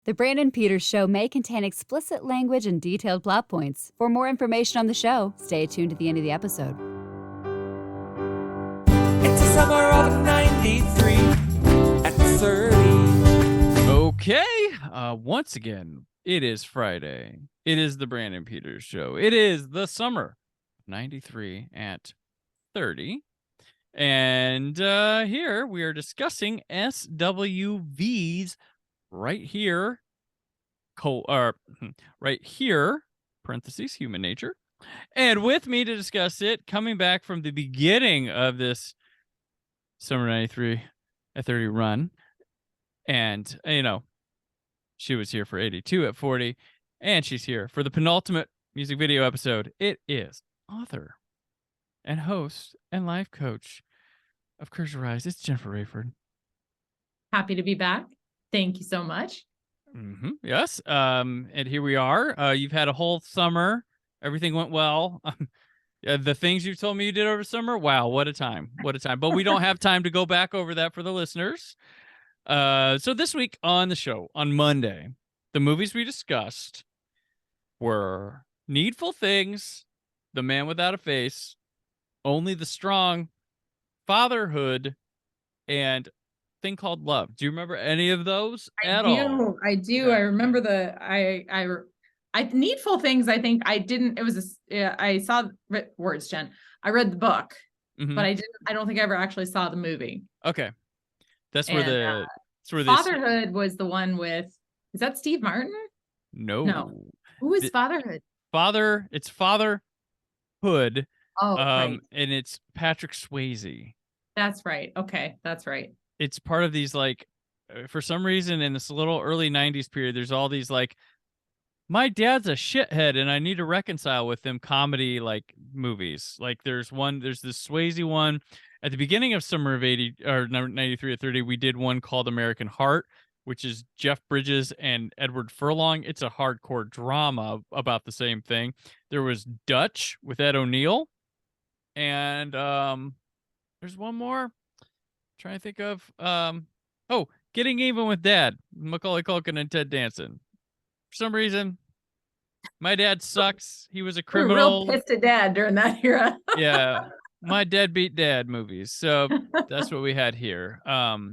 The Brandon Peters Show may contain explicit language and detailed plot points. For more information on the show, stay tuned to the end of the episode. It's the summer of 93 at 30. Okay, once again, it is Friday. It is the Brandon Peters Show. It is the summer of 93 at 30. And here we are discussing SWVs right here, right here, parentheses, human nature. And with me to discuss it, coming back from the beginning of this summer 93 at 30 run, and, you know, she was here for 82 at 40, and she's here for the penultimate music video episode. It is author and host and life coach of Curse Your Rise. It's Jennifer Wreyford. Happy to be back. Thank you so much. Yes. And here we are. You've had a whole summer. Everything went well. The things you told me you did over summer. Wow. What a time. What a time. But we don't have time to go back over that for the listeners. So this week on the show, on Monday, the movies we discussed were Needful Things, The Man Without a Face, Only the Strong, Fatherhood, and Thing Called Love. Do you remember any of those at all? I do. I remember Needful Things. I think I didn't. It was I saw words, Jen. I read the book, but I don't think I ever actually saw the movie. Okay, that's where Fatherhood was the one with. Is that Steve Martin? No. Who is Fatherhood? It's Fatherhood. Oh, right. And it's Patrick Swayze. That's right. Okay, that's right. It's part of these, like, for some reason in this little early 90s period, there's all these, like, my dad's a shithead and I need to reconcile with him comedy, like, movies. Like, there's this Swayze one. At the beginning of summer of 93 at 30, we did one called American Heart, which is Jeff Bridges and Edward Furlong. It's a hardcore drama about the same thing. There was Dutch with Ed O'Neill. And there's one more. Trying to think of Getting Even with Dad, Macaulay Culkin and Ted Danson. For some reason, my dad sucks. He was a criminal. Real pissed at Dad during that era. Yeah, my deadbeat dad movies. So that's what we had here.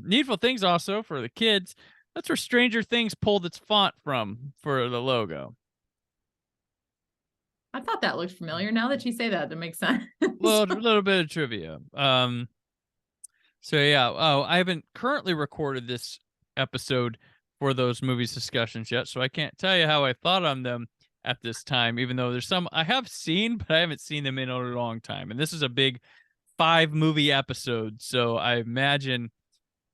Needful Things also for the kids. That's where Stranger Things pulled its font from for the logo. I thought that looked familiar. Now that you say that, that makes sense. Well, a little bit of trivia. So yeah, I haven't currently recorded this episode for those movies discussions yet, so I can't tell you how I thought on them at this time, even though there's some I have seen, but I haven't seen them in a long time. And this is a big 5-movie episode, so I imagine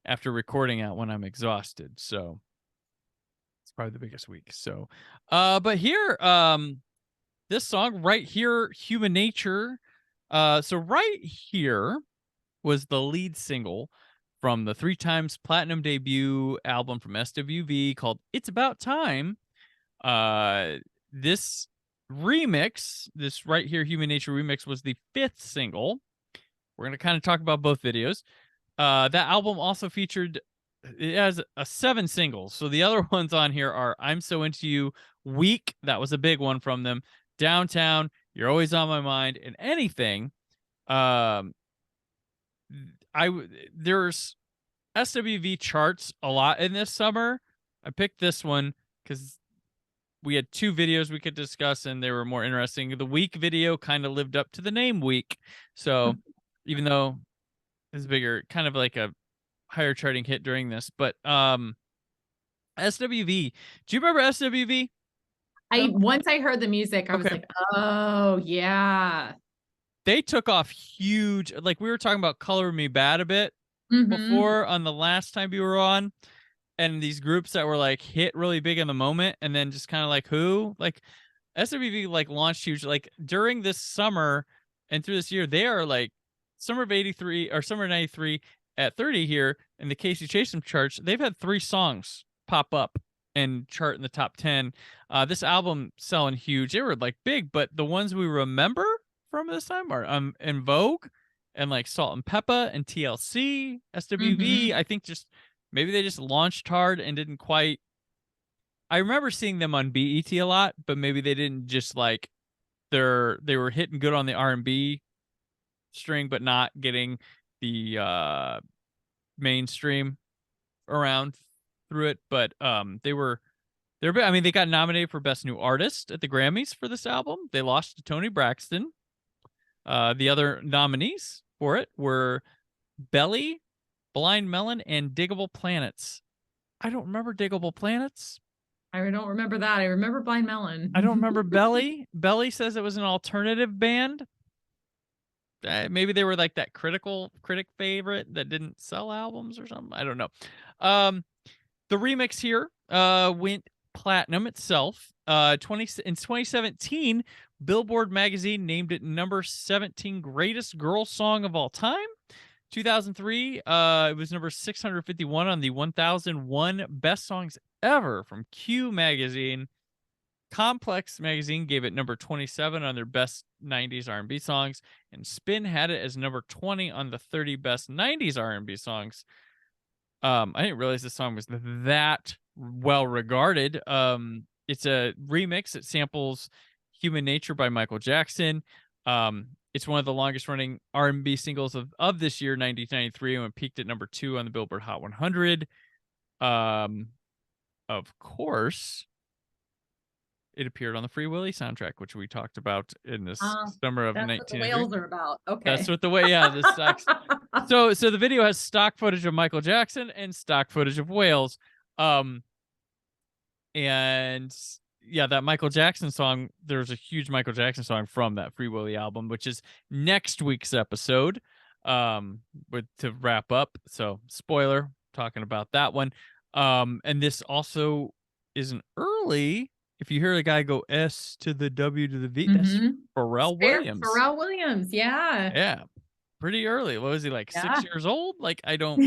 after recording it when I'm exhausted. So it's probably the biggest week. So, but here, this song right here, Human Nature. So right here was the lead single from the 3 times platinum debut album from SWV called It's About Time. This remix, this right here Human Nature remix, was the 5th single. We're going to kind of talk about both videos. That album also featured, it has 7 singles. So the other ones on here are I'm So Into You, Weak, that was a big one from them, Downtown, You're Always on My Mind, and Anything. There's SWV charts a lot in this summer. I picked this one because we had 2 videos we could discuss and they were more interesting. The Week video kind of lived up to the name Week. So even though it's bigger, kind of like a higher charting hit during this. But SWV. Do you remember SWV? Once I heard the music, I was like, oh yeah. They took off huge. Like we were talking about Color Me Bad a bit before on the last time you were on, and these groups that were like hit really big in the moment and then just kind of like who? Like SWV like launched huge. Like during this summer and through this year, they are like summer of 83 or summer of 93 at 30 here in the Casey Kasem charts. They've had 3 songs pop up and chart in the top 10. This album selling huge. They were like big, but the ones we remember from this time are In Vogue and like Salt and Peppa and TLC, SWV. I think just maybe they just launched hard and didn't quite I remember seeing them on BET a lot, but maybe they didn't just like they were hitting good on the R&B string, but not getting the mainstream around through it. But I mean, they got nominated for Best New Artist at the Grammys for this album. They lost to Tony Braxton. The other nominees for it were Belly, Blind Melon, and Diggable Planets. I don't remember Diggable Planets. I don't remember that. I remember Blind Melon. I don't remember Belly. Belly says it was an alternative band. Maybe they were like that critic favorite that didn't sell albums or something. I don't know. The remix here went platinum itself. In 2017, Billboard magazine named it number 17 greatest girl song of all time. 2003, it was number 651 on the 1001 best songs ever from Q magazine. Complex magazine gave it number 27 on their best 90s R&B songs, and Spin had it as number 20 on the 30 best 90s R&B songs. I didn't realize this song was that well regarded. It's a remix. It samples Human Nature by Michael Jackson. It's one of the longest running R&B singles of this year, 1993, and it peaked at number 2 on the Billboard Hot 100. Of course, it appeared on the Free Willy soundtrack, which we talked about in this summer of 1993. That's what the whales are about. Okay. That's what this sucks. So the video has stock footage of Michael Jackson and stock footage of whales. And yeah, that Michael Jackson song, there's a huge Michael Jackson song from that Free Willy album, which is next week's episode. To wrap up. So spoiler, talking about that one. And this also is an early, if you hear a guy go S to the W to the V, that's Pharrell Williams. Pharrell Williams, yeah. Yeah. Pretty early. What was he, like 6 years old? Like, I don't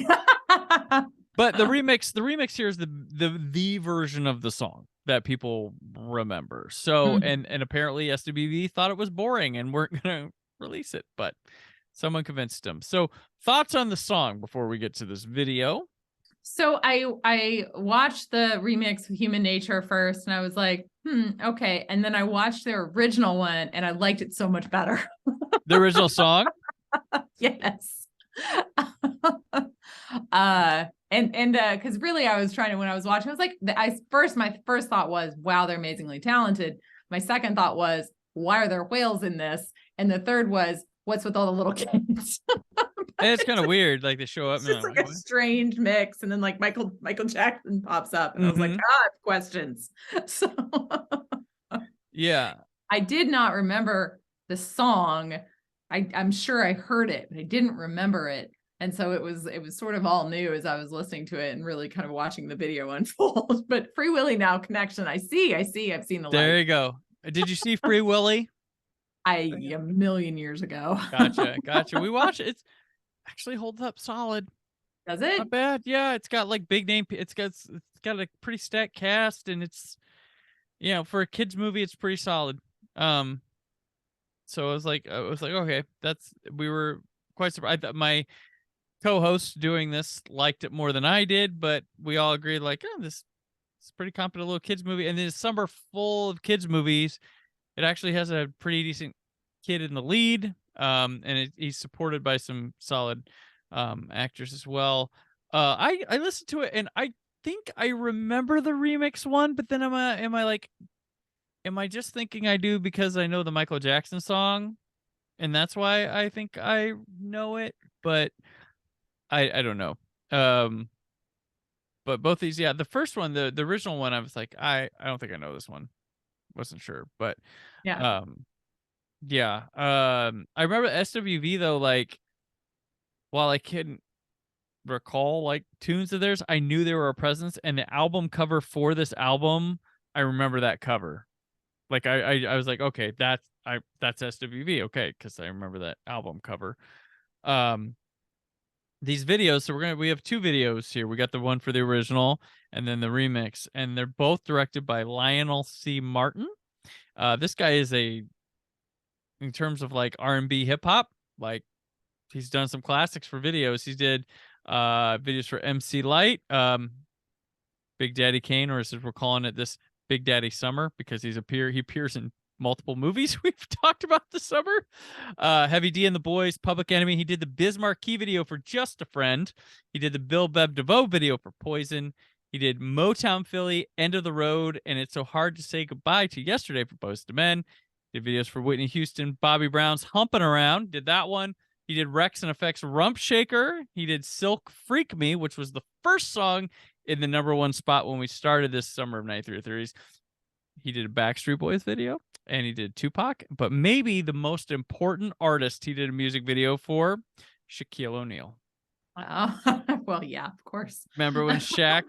but the remix here is the version of the song that people remember. So and apparently SWV thought it was boring and weren't gonna release it, but someone convinced them. So thoughts on the song before we get to this video? So I watched the remix of Human Nature first, and I was like, okay. And then I watched their original one, and I liked it so much better. The original song? Yes. And because really I was trying to, when I was watching, I was like, my first thought was, wow, they're amazingly talented. My second thought was, why are there whales in this? And the third was, what's with all the little kids? And it's kind of weird. Like they show up. It's just like a strange mix. And then like Michael Jackson pops up. And I was like, questions. So yeah. I did not remember the song. I'm sure I heard it, but I didn't remember it. And so it was sort of all new as I was listening to it and really kind of watching the video unfold. But Free Willy Now connection. I've seen the There you go. Did you see Free Willy? A million years ago. Gotcha. We watched it. It's actually holds up solid. Does it? Not bad. Yeah, it's got like big name. It's got a pretty stacked cast, and it's, you know, for a kids movie, it's pretty solid. So I was like, okay, we were quite surprised. I thought my co-host doing this liked it more than I did, but we all agreed like, this is pretty competent little kids movie. And then it's summer full of kids movies. It actually has a pretty decent kid in the lead. And he's supported by some solid actors as well. I listened to it and I think I remember the remix one, but then am I just thinking I do because I know the Michael Jackson song, and that's why I think I know it, but I don't know. But both these, yeah, the first one, the original one, I was like, I don't think I know this one. Wasn't sure, but yeah. I remember SWV though, like, while I couldn't recall like tunes of theirs, I knew they were a presence, and the album cover for this album, I remember that cover. Like I was like, okay, that's SWV, okay, because I remember that album cover. These videos, so we have two videos here. We got the one for the original and then the remix, and they're both directed by Lionel C. Martin. This guy is in terms of like R&B hip hop, like he's done some classics for videos. He did videos for MC Light, Big Daddy Kane, or as we're calling it, this Big Daddy Summer, because he appears in multiple movies we've talked about this summer. Heavy D and the Boys, Public Enemy. He did the Biz Markie video for Just a Friend. He did the Bill Bev DeVoe video for Poison. He did Motown Philly, End of the Road, and It's So Hard to Say Goodbye to Yesterday for Boys to Men. Did videos for Whitney Houston, Bobby Brown's Humping Around. Did that one. He did Rex and Effects Rump Shaker. He did Silk Freak Me, which was the first song in the #1 spot when we started this summer of 93 Theories. He did a Backstreet Boys video, and he did Tupac. But maybe the most important artist he did a music video for, Shaquille O'Neal. Well, yeah, of course. Remember when Shaq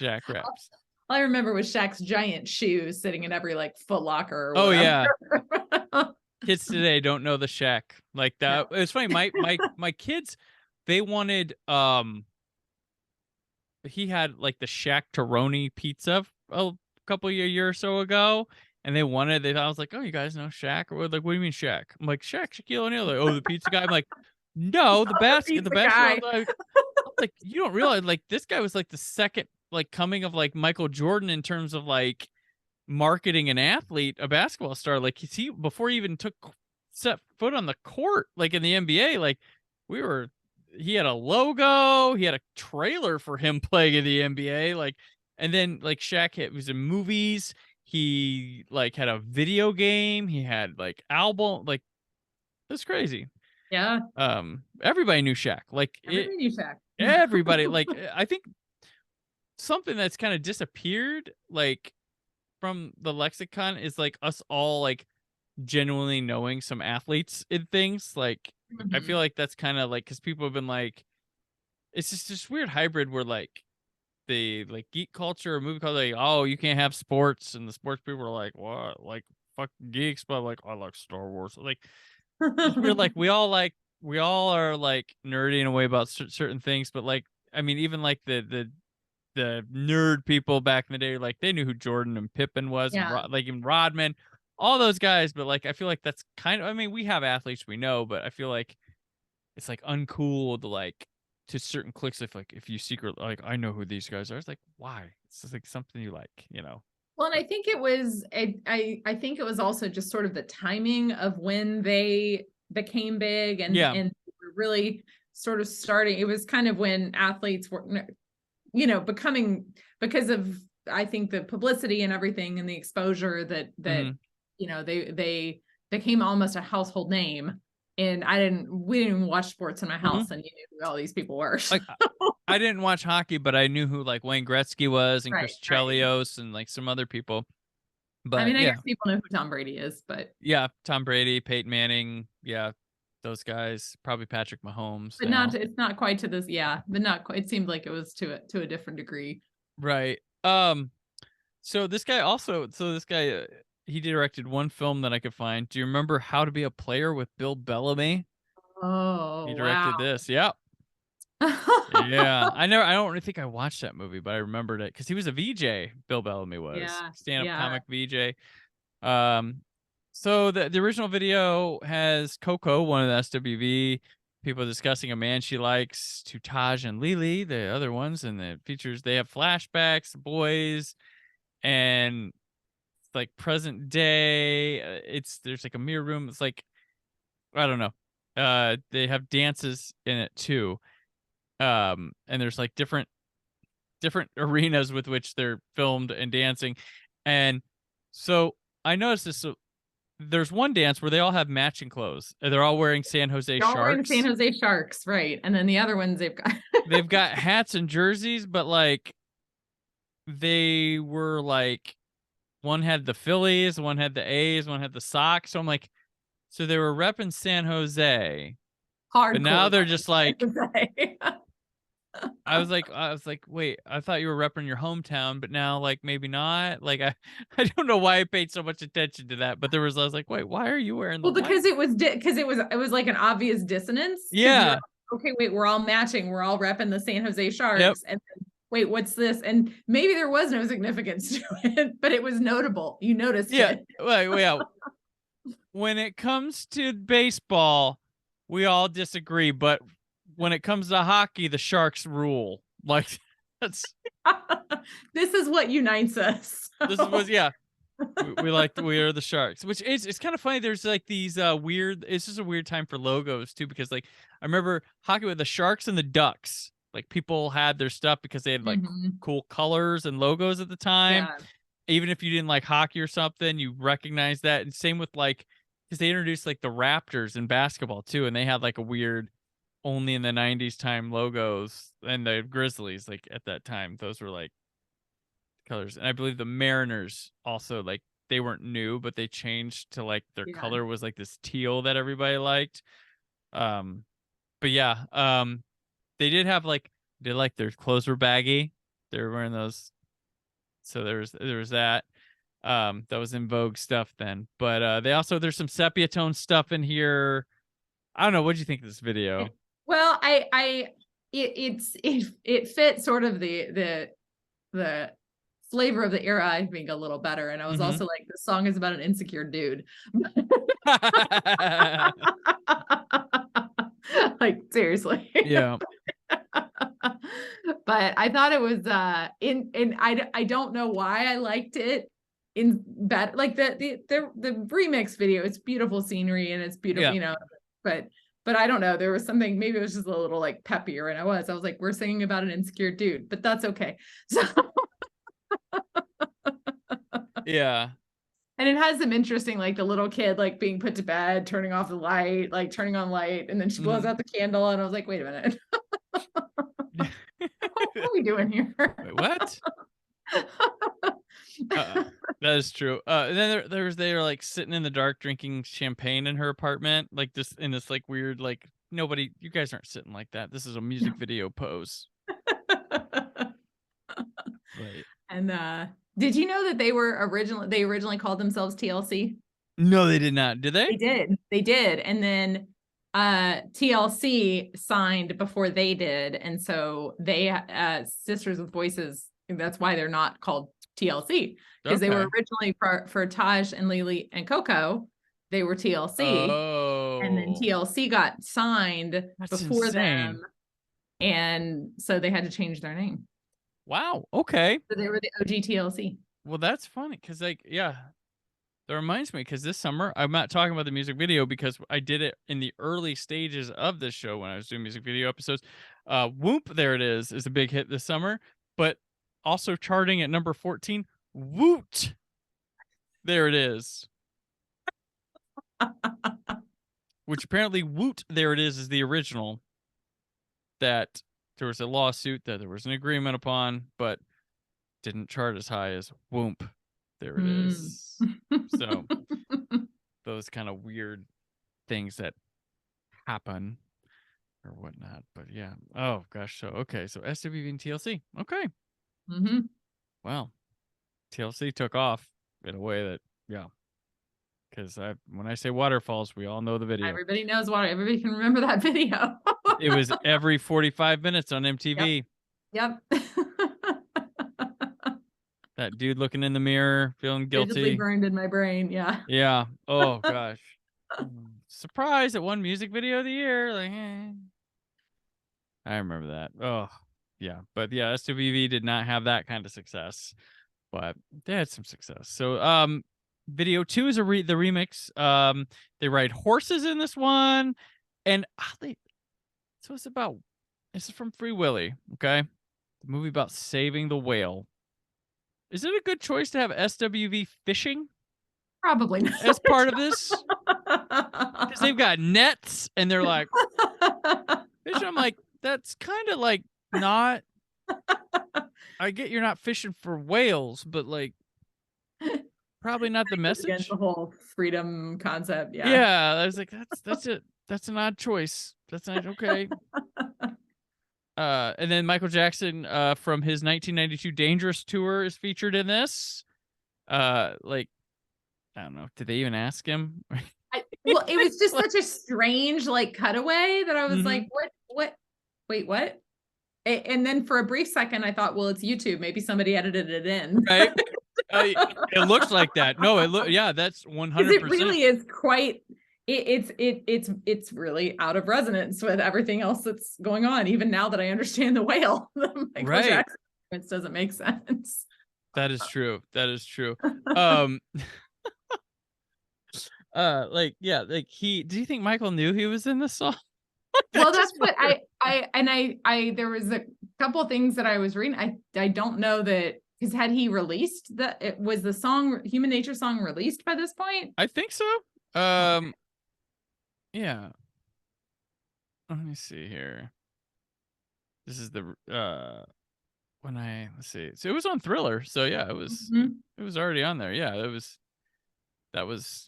raps? All I remember was Shaq's giant shoes sitting in every like Foot Locker. Or Oh whatever. yeah. Kids today don't know the Shaq like that. No. It's funny. My kids, they wanted he had like the Shaq Toroni pizza a couple year or so ago, and they wanted. I was like, oh, you guys know Shaq? Or like, what do you mean Shaq? I'm like, Shaquille O'Neal. Like, oh, the pizza guy. I'm like, no, the basketball. Like, you don't realize like this guy was like the second like coming of like Michael Jordan in terms of like marketing an athlete, a basketball star. Like he before he even set foot on the court, like in the NBA, like he had a logo, he had a trailer for him playing in the NBA, like, and then like Shaq was in movies, he like had a video game, he had like album, like it's crazy. Yeah. Everybody knew Shaq. Like everybody knew Shaq. Everybody, like I think something that's kind of disappeared, like from the lexicon, is like us all like genuinely knowing some athletes in things. Like I feel like that's kind of like, because people have been like, it's just this weird hybrid where like the like geek culture or movie culture, like, oh, you can't have sports, and the sports people are like, what, like fuck geeks, but like I like Star Wars. Like we're like we all are like nerdy in a way about certain things, but like I mean even like the nerd people back in the day, like they knew who Jordan and Pippen was, yeah. and like even Rodman, all those guys. But like I feel like that's kind of, I mean, we have athletes we know, but I feel like it's like uncool to like to certain cliques if you secret like I know who these guys are. It's like, why? It's just like something you like, you know. Well, and I think it was I think it was also just sort of the timing of when they became big and really sort of starting. It was kind of when athletes were, you know, becoming, because of I think the publicity and everything and the exposure that you know they became almost a household name. And we didn't even watch sports in my house, and you knew who all these people were. So. Like, I didn't watch hockey, but I knew who like Wayne Gretzky was, and Chris Chelios, and like some other people. But I mean, I guess people know who Tom Brady is, but yeah, Tom Brady, Peyton Manning, yeah, those guys, probably Patrick Mahomes. But now. It's not quite to this, but not quite. It seemed like it was to a different degree. Right. So this guy he directed one film that I could find. Do you remember How to Be a Player with Bill Bellamy? Oh, he directed this. Yep. Yeah. I don't really think I watched that movie, but I remembered it because he was a VJ. Bill Bellamy was stand-up comic VJ. So the original video has Coco, one of the SWV people, discussing a man she likes, to Taj and Lily, the other ones, and the features, they have flashbacks, boys, and like present day. There's like a mirror room. It's like, I don't know. They have dances in it too. And there's like different arenas with which they're filmed and dancing. And so I noticed this. So there's one dance where they all have matching clothes. They're all wearing San Jose Sharks. Wearing San Jose Sharks, right? And then the other ones they've got hats and jerseys, but like they were like, one had the Phillies, one had the A's, one had the Sox. So I'm like, so they were repping San Jose. Hardcore, but now they're just like, I was like, wait, I thought you were repping your hometown, but now like maybe not. Like I don't know why I paid so much attention to that, but I was like, wait, why are you wearing the because it was like an obvious dissonance. Yeah. Like, okay, wait, we're all matching. We're all repping the San Jose Sharks. Yep. And then, wait, what's this? And maybe there was no significance to it, but it was notable. You noticed it. Well, yeah. When it comes to baseball, we all disagree, but when it comes to hockey, the Sharks rule. Like, That's This is what unites us. this was yeah. We are the Sharks, which is it's kind of funny. There's like these weird. It's just a weird time for logos too, because like I remember hockey with the Sharks and the Ducks. Like people had their stuff because they had like Mhm. cool colors and logos at the time. Yeah. Even if you didn't like hockey or something, you recognize that. And same with like because they introduced like the Raptors in basketball too, and they had like a weird only in the '90s time logos, and the Grizzlies like at that time those were like colors. And I believe the Mariners also like they weren't new, but they changed to like their Yeah. color was like this teal that everybody liked. But yeah, they did have like their clothes were baggy. They were wearing those, so there was that. That was in vogue stuff then. But they also there's some sepia tone stuff in here. I don't know. What'd you think of this video? Well, it fit sort of the flavor of the era, I think, a little better. And I was Mhm. also like, the song is about an insecure dude. Like, seriously. Yeah. But I thought it was I don't know why I liked it in better, like the remix video. It's beautiful scenery and it's beautiful, Yeah. you know, but I don't know, there was something, maybe it was just a little like peppier, and I was like, we're singing about an insecure dude, but that's okay. So Yeah. and it has some interesting, like the little kid like being put to bed, turning off the light, like turning on light, and then she blows Mhm. out the candle, and I was like, wait a minute. What are we doing here? Wait, what? That is true. And then they were like sitting in the dark drinking champagne in her apartment, like this in this like weird like nobody. You guys aren't sitting like that. This is a music video pose. Right. And did you know that they originally called themselves TLC? No, they did not. Did they? They did. And then TLC signed before they did. And so they Sisters with Voices, that's why they're not called TLC, because they were Okay. originally for Taj and Lily and Coco, they were TLC. Oh. And then TLC got signed That's before insane. them. And so they had to change their name. Wow. Okay. So they were the OG TLC. Well, that's funny because like yeah. That reminds me, because this summer, I'm not talking about the music video because I did it in the early stages of this show when I was doing music video episodes. Whoop, There It Is a big hit this summer, but also charting at number 14, Woot, There It Is. Which apparently Woot, There It Is the original that there was a lawsuit that there was an agreement upon, but didn't chart as high as Whoop, There It Is. So those kind of weird things that happen or whatnot. But yeah. Oh gosh. So okay. So SWV and TLC. Okay. Mm-hmm. Well, TLC took off in a way that because when I say waterfalls, we all know the video. Everybody knows what. Everybody can remember that video. It was every 45 minutes on MTV. Yep. That dude looking in the mirror, feeling Vividly guilty. burned in my brain. Yeah. Yeah. Oh gosh. Surprise at one music video of the year. Like, I remember that. Oh, yeah. But yeah, SWV did not have that kind of success, but they had some success. So, video 2 is the remix. They ride horses in this one, and so it's about. This is from Free Willy. Okay, the movie about saving the whale. Is it a good choice to have SWV fishing Probably not. as part of this? Because they've got nets and they're like fishing. I'm like, that's kind of like not. I get you're not fishing for whales, but like probably not the message. Against the whole freedom concept. Yeah. Yeah, I was like, that's it. That's an odd choice. That's not okay. And then Michael Jackson from his 1992 Dangerous tour is featured in this. Like, I don't know. Did they even ask him? Well, it was just such a strange like cutaway that I was like, what? Wait, what? And then for a brief second, I thought, well, it's YouTube. Maybe somebody edited it in. Right? It looks like that. No, yeah, that's 100%. It really is quite. It's really out of resonance with everything else that's going on. Even now that I understand the whale, Right? It doesn't make sense. That is true. That is true. Um, like, yeah, like do you think Michael knew he was in this song? Well, that's what I there was a couple of things that I was reading. I don't know that, because had he released was the song Human Nature song released by this point? I think so. Yeah. Let me see here. This is the let's see. So it was on Thriller. So yeah, it was already on there. Yeah, that was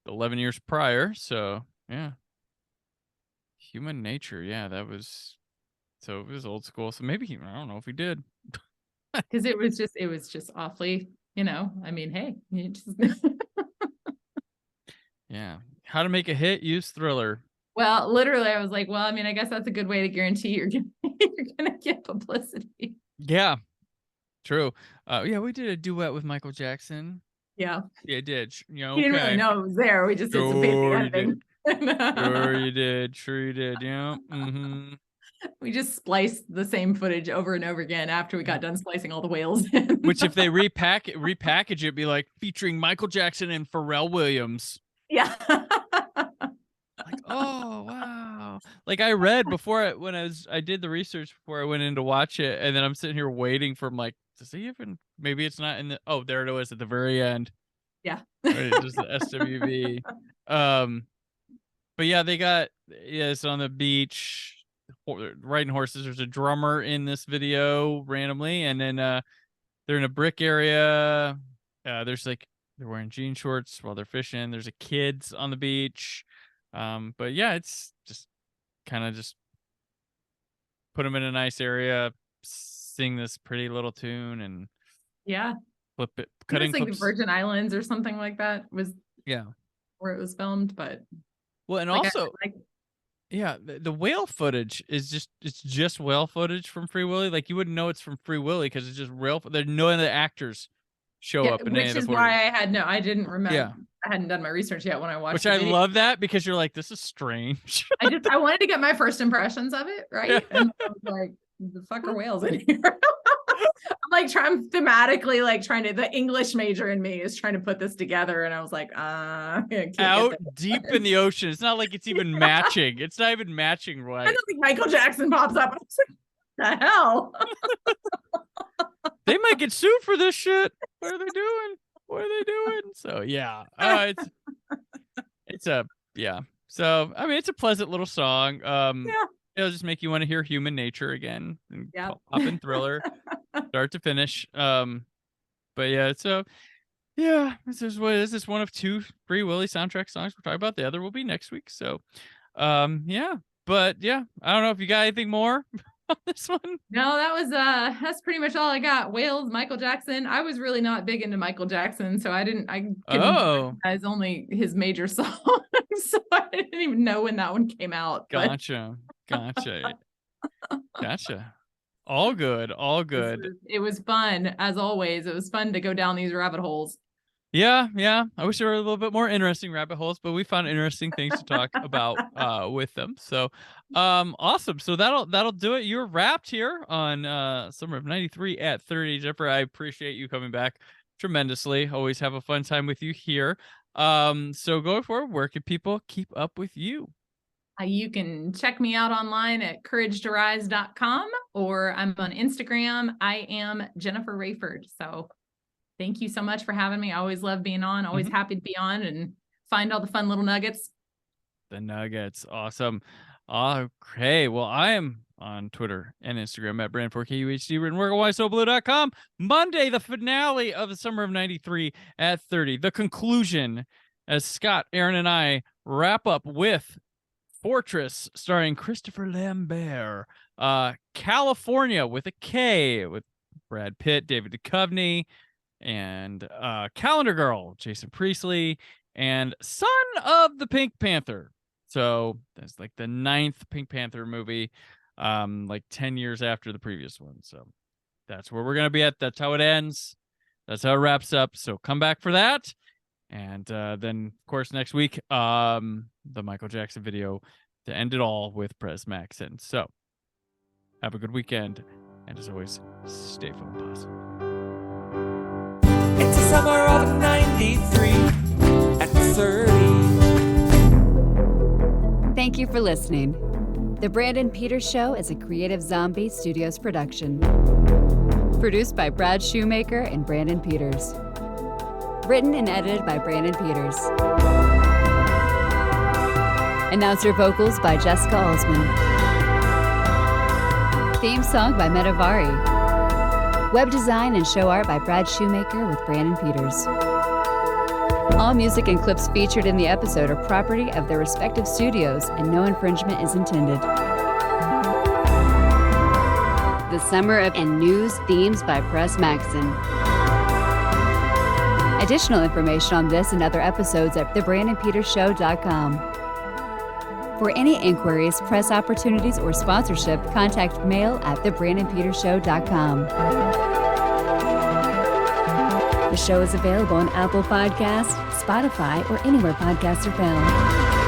11 years prior. So yeah. Human Nature. Yeah, it was old school. So maybe I don't know if he did. Because it was just awfully, I mean, hey, you just Yeah. How to make a hit, use Thriller. well, literally, I was like, well, I mean, I guess that's a good way to guarantee you're gonna get publicity. Yeah. True. Yeah, we did a duet with Michael Jackson. Yeah. Yeah, it did. You know, He didn't really know it was there. We just anticipated the ending. Sure you did. Sure you did. Yeah. We just spliced the same footage over and over again after we got done splicing all the whales in. Which if they repackage it, it'd be like featuring Michael Jackson and Pharrell Williams. Yeah. Like, oh wow. Like I read before I did the research before I went in to watch it, and then I'm sitting here waiting for him, like, does he even, maybe it's not in the, oh, there it was at the very end. Yeah. Right, just the SWV. But yeah, it's on the beach riding horses. There's a drummer in this video randomly, and then they're in a brick area. There's like, they're wearing jean shorts while they're fishing. There's a kids on the beach. But yeah, it's just kind of just put them in a nice area, sing this pretty little tune, and Yeah. flip it. Cutting like the Virgin Islands or something like that was yeah where it was filmed, but well, and like, also yeah, the whale footage is just whale footage from Free Willy. Like you wouldn't know it's from Free Willy because it's just real. There's none of the actors show up in any of the which is footage. why I didn't remember. Yeah. I hadn't done my research yet when I watched Which the I video. love that, because you're like, this is strange. I wanted to get my first impressions of it, right? And I was like, the fuck are whales in here? I'm like trying thematically, like trying to, the English major in me is trying to put this together, and I was like, I can't Out deep in the ocean. It's not like it's even matching. It's not even matching I right. don't think Michael Jackson pops up. I was like, the hell? They might get sued for this shit. What are they doing? What are they doing? So yeah, it's a yeah. So I mean, it's a pleasant little song. It'll just make you want to hear Human Nature again and pop in Thriller, start to finish. But yeah, so yeah, this is one of 2 Free Willy soundtrack songs we're talking about. The other will be next week. So yeah, but yeah, I don't know if you got anything more on this one. No, that's pretty much all I got. Whales, Michael Jackson. I was really not big into Michael Jackson, so I recognize only his major songs. So I didn't even know when that one came out. Gotcha. All good. It was fun, as always. It was fun to go down these rabbit holes. Yeah. I wish there were a little bit more interesting rabbit holes, but we found interesting things to talk about with them. So awesome. So that'll do it. You're wrapped here on Summer of '93 at 30. Jennifer, I appreciate you coming back tremendously. Always have a fun time with you here. So going forward, where can people keep up with you? You can check me out online at couragetorise.com, or I'm on Instagram. I am Jennifer Wreyford. So thank you so much for having me. I always love being on, always happy to be on and find all the fun little nuggets. The nuggets. Awesome. Okay. Well, I am on Twitter and Instagram at brand4kuhd, written work at whysoblue.com. Monday, the finale of the Summer of '93 at 30. The conclusion, as Scott, Aaron, and I wrap up with Fortress, starring Christopher Lambert. California with a K, with Brad Pitt, David Duchovny, and Calendar Girl, Jason Priestley, and son of the Pink Panther. So that's like the 9th Pink Panther movie, like 10 years after the previous one. So that's where we're gonna be at. That's how it ends. That's how it wraps up. So come back for that. And then, of course, next week, the Michael Jackson video to end it all with Pres Maxson. So have a good weekend. And as always, stay full positive. It's the summer of 93 at the SWV. Thank you for listening. The Brandon Peters Show is a Creative Zombie Studios production. Produced by Brad Shoemaker and Brandon Peters. Written and edited by Brandon Peters. Announcer vocals by Jessica Alsman. Theme song by Metavari. Web design and show art by Brad Shoemaker with Brandon Peters. All music and clips featured in the episode are property of their respective studios, and no infringement is intended. The Summer of and News themes by Pres Maxson. Additional information on this and other episodes at thebrandonpetersshow.com. For any inquiries, press opportunities, or sponsorship, contact mail at thebrandonpetersshow.com. The show is available on Apple Podcasts, Spotify, or anywhere podcasts are found.